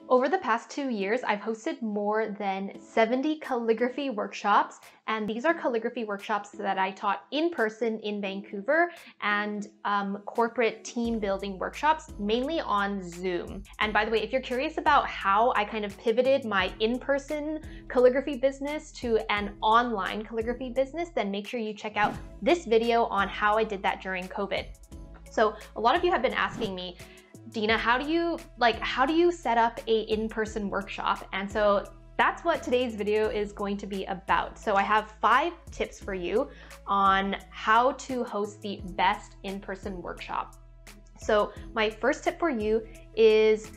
Over the past 2 years, I've hosted more than 70 calligraphy workshops, and these are calligraphy workshops that I taught in person in Vancouver and corporate team building workshops, mainly on Zoom. And by the way, if you're curious about how I kind of pivoted my in-person calligraphy business to an online calligraphy business, then make sure you check out this video on how I did that during COVID. So a lot of you have been asking me, Dina, how do you set up a in-person workshop? And so that's what today's video is going to be about. So I have 5 tips for you on how to host the best in-person workshop. So my first tip for you is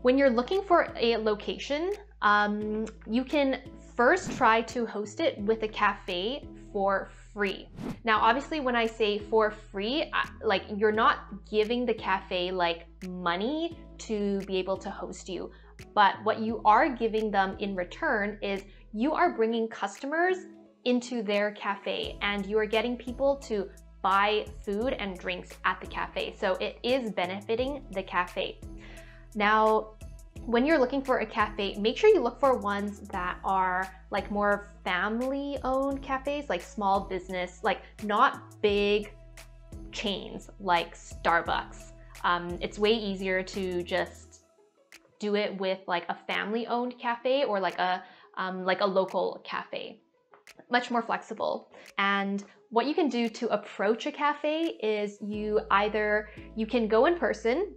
when you're looking for a location, you can first try to host it with a cafe for free. Now, obviously, when I say for free, like you're not giving the cafe like money to be able to host you, but what you are giving them in return is you are bringing customers into their cafe and you are getting people to buy food and drinks at the cafe. So it is benefiting the cafe. Now, when you're looking for a cafe, make sure you look for ones that are like more family-owned cafes, like small business, like not big chains like Starbucks. It's way easier to just do it with like a family-owned cafe or like a local cafe. Much more flexible. And what you can do to approach a cafe is you can go in person,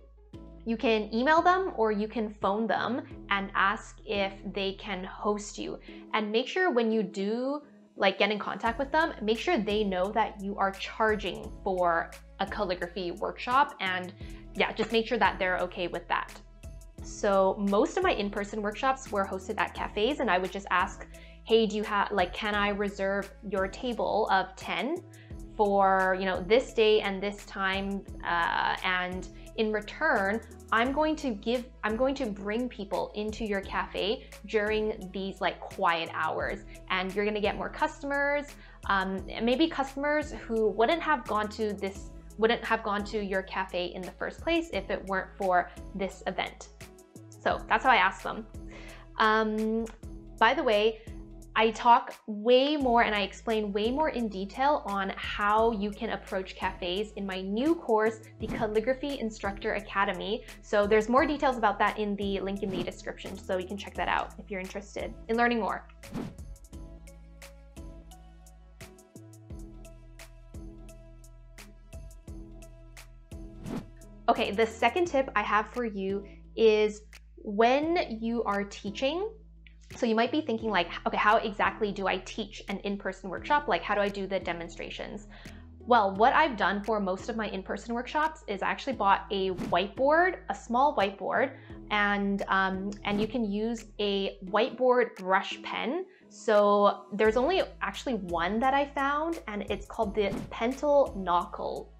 you can email them, or you can phone them and ask if they can host you. And make sure when you do like get in contact with them, make sure they know that you are charging for a calligraphy workshop, and yeah, just make sure that they're okay with that. So most of my in-person workshops were hosted at cafes, and I would just ask, hey, can I reserve your table of 10 for, this day and this time, and in return, I'm going to bring people into your cafe during these like quiet hours, and you're gonna get more customers, maybe customers who wouldn't have gone to your cafe in the first place if it weren't for this event. So that's how I ask them. By the way, I talk way more and I explain way more in detail on how you can approach cafes in my new course, the Calligraphy Instructor Academy. So there's more details about that in the link in the description, so you can check that out if you're interested in learning more. Okay, the second tip I have for you is when you are teaching. So you might be thinking like, okay, how exactly do I teach an in-person workshop? Like, how do I do the demonstrations? Well, what I've done for most of my in-person workshops is I actually bought a whiteboard, a small whiteboard, and you can use a whiteboard brush pen. So there's only actually one that I found, and it's called the Pentel Knuckle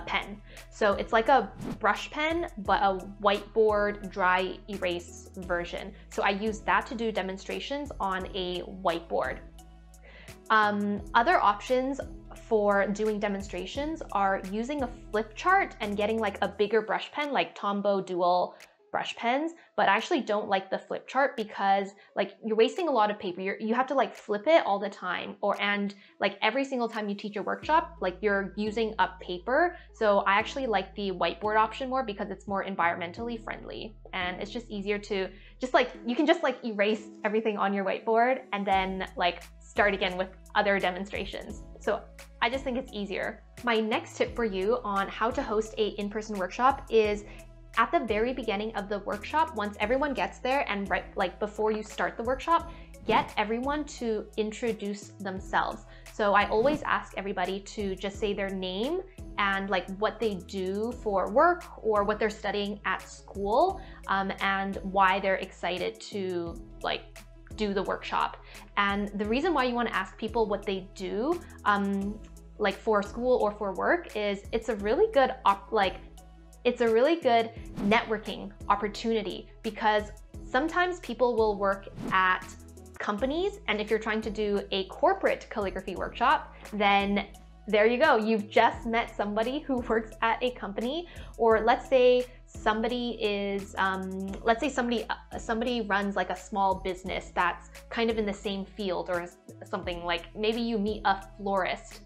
pen. So it's like a brush pen, but a whiteboard dry erase version. So I use that to do demonstrations on a whiteboard. Other options for doing demonstrations are using a flip chart and getting like a bigger brush pen, like Tombow Dual brush pens, but I actually don't like the flip chart because like you're wasting a lot of paper. You have to like flip it all the time, and like every single time you teach a workshop, like you're using up paper. So I actually like the whiteboard option more because it's more environmentally friendly, and it's just easier to you can just like erase everything on your whiteboard and then like start again with other demonstrations. So I just think it's easier. My next tip for you on how to host a in-person workshop is at the very beginning of the workshop, once everyone gets there and before you start the workshop, get everyone to introduce themselves. So I always ask everybody to just say their name and like what they do for work or what they're studying at school, and why they're excited to like do the workshop. And the reason why you want to ask people what they do, like for school or for work, is it's a really good networking opportunity, because sometimes people will work at companies, and if you're trying to do a corporate calligraphy workshop, then there you go, you've just met somebody who works at a company. Or let's say somebody is, let's say somebody runs like a small business that's kind of in the same field or something, like maybe you meet a florist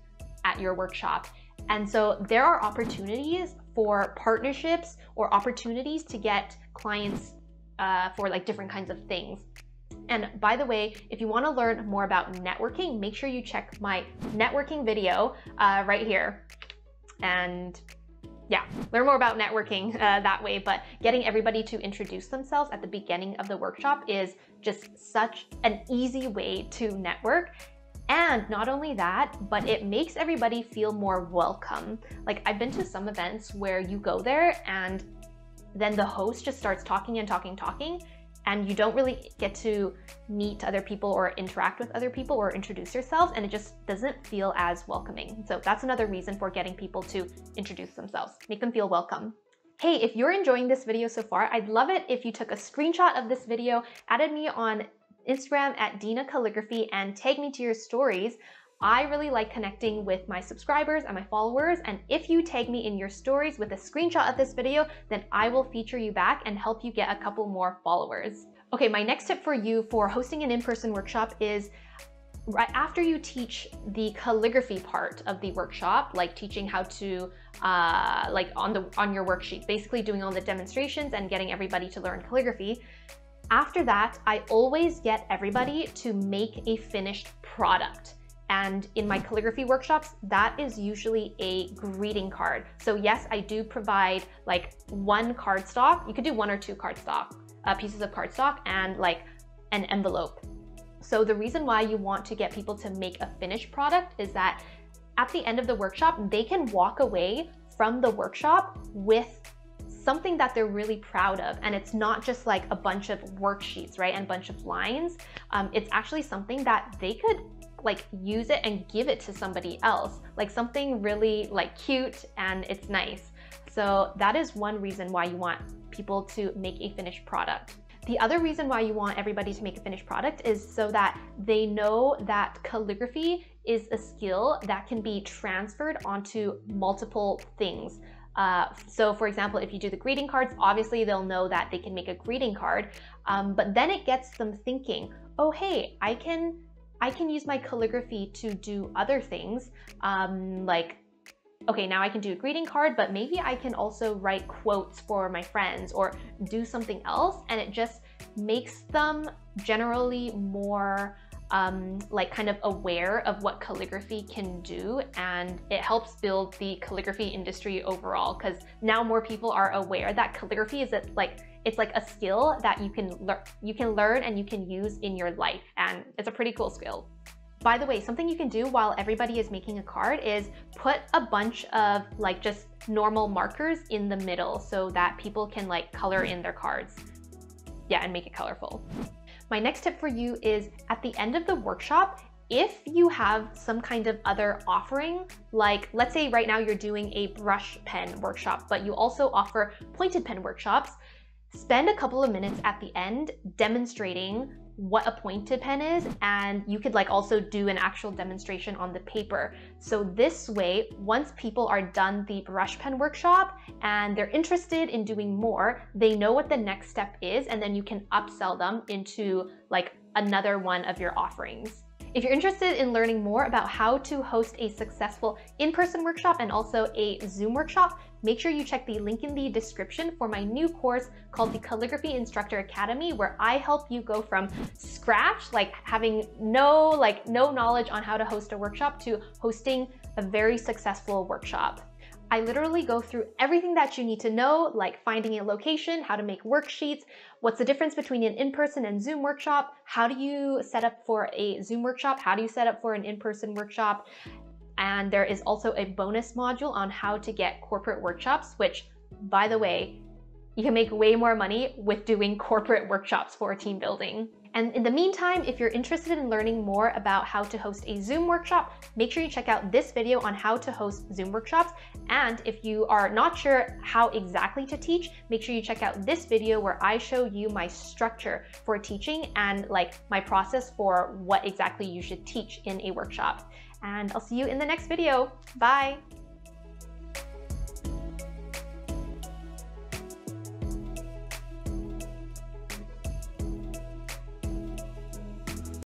at your workshop. And so there are opportunities for partnerships or opportunities to get clients for like different kinds of things. And by the way, if you want to learn more about networking, make sure you check my networking video right here. And yeah, learn more about networking that way. But getting everybody to introduce themselves at the beginning of the workshop is just such an easy way to network. And not only that, but it makes everybody feel more welcome. Like I've been to some events where you go there and then the host just starts talking and talking, and you don't really get to meet other people or interact with other people or introduce yourselves, and it just doesn't feel as welcoming. So that's another reason for getting people to introduce themselves, make them feel welcome. Hey, if you're enjoying this video so far, I'd love it if you took a screenshot of this video, added me on Instagram at Dina Calligraphy, and tag me to your stories. I really like connecting with my subscribers and my followers, and if you tag me in your stories with a screenshot of this video, then I will feature you back and help you get a couple more followers. Okay, my next tip for you for hosting an in-person workshop is right after you teach the calligraphy part of the workshop, like teaching how to, like on your worksheet, basically doing all the demonstrations and getting everybody to learn calligraphy. After that, I always get everybody to make a finished product. And in my calligraphy workshops, that is usually a greeting card. So yes, I do provide like one cardstock. You could do one or two cardstock, pieces of cardstock, and like an envelope. So the reason why you want to get people to make a finished product is that at the end of the workshop, they can walk away from the workshop with something that they're really proud of. And it's not just like a bunch of worksheets, right? And a bunch of lines. It's actually something that they could like use it and give it to somebody else, like something really like cute and it's nice. So that is one reason why you want people to make a finished product. The other reason why you want everybody to make a finished product is so that they know that calligraphy is a skill that can be transferred onto multiple things. So for example, if you do the greeting cards, obviously they'll know that they can make a greeting card, but then it gets them thinking, oh, hey, I can use my calligraphy to do other things. Like, okay, now I can do a greeting card, but maybe I can also write quotes for my friends or do something else. And it just makes them generally more like kind of aware of what calligraphy can do, and it helps build the calligraphy industry overall, because now more people are aware that calligraphy is it's like a skill that you can learn and you can use in your life, and it's a pretty cool skill. By the way, something you can do while everybody is making a card is put a bunch of like just normal markers in the middle so that people can like color in their cards. Yeah, and make it colorful. My next tip for you is at the end of the workshop, if you have some kind of other offering, like let's say right now you're doing a brush pen workshop, but you also offer pointed pen workshops, spend a couple of minutes at the end demonstrating what a pointed pen is, and you could like also do an actual demonstration on the paper. So this way, once people are done the brush pen workshop and they're interested in doing more, they know what the next step is, and then you can upsell them into like another one of your offerings. If you're interested in learning more about how to host a successful in-person workshop and also a Zoom workshop, make sure you check the link in the description for my new course called the Calligraphy Instructor Academy, where I help you go from scratch, like having no knowledge on how to host a workshop, to hosting a very successful workshop. I literally go through everything that you need to know, like finding a location, how to make worksheets, what's the difference between an in-person and Zoom workshop, how do you set up for a Zoom workshop, how do you set up for an in-person workshop, and there is also a bonus module on how to get corporate workshops, which, by the way, you can make way more money with doing corporate workshops for team building. And in the meantime, if you're interested in learning more about how to host a Zoom workshop, make sure you check out this video on how to host Zoom workshops. And if you are not sure how exactly to teach, make sure you check out this video where I show you my structure for teaching and like my process for what exactly you should teach in a workshop. And I'll see you in the next video. Bye.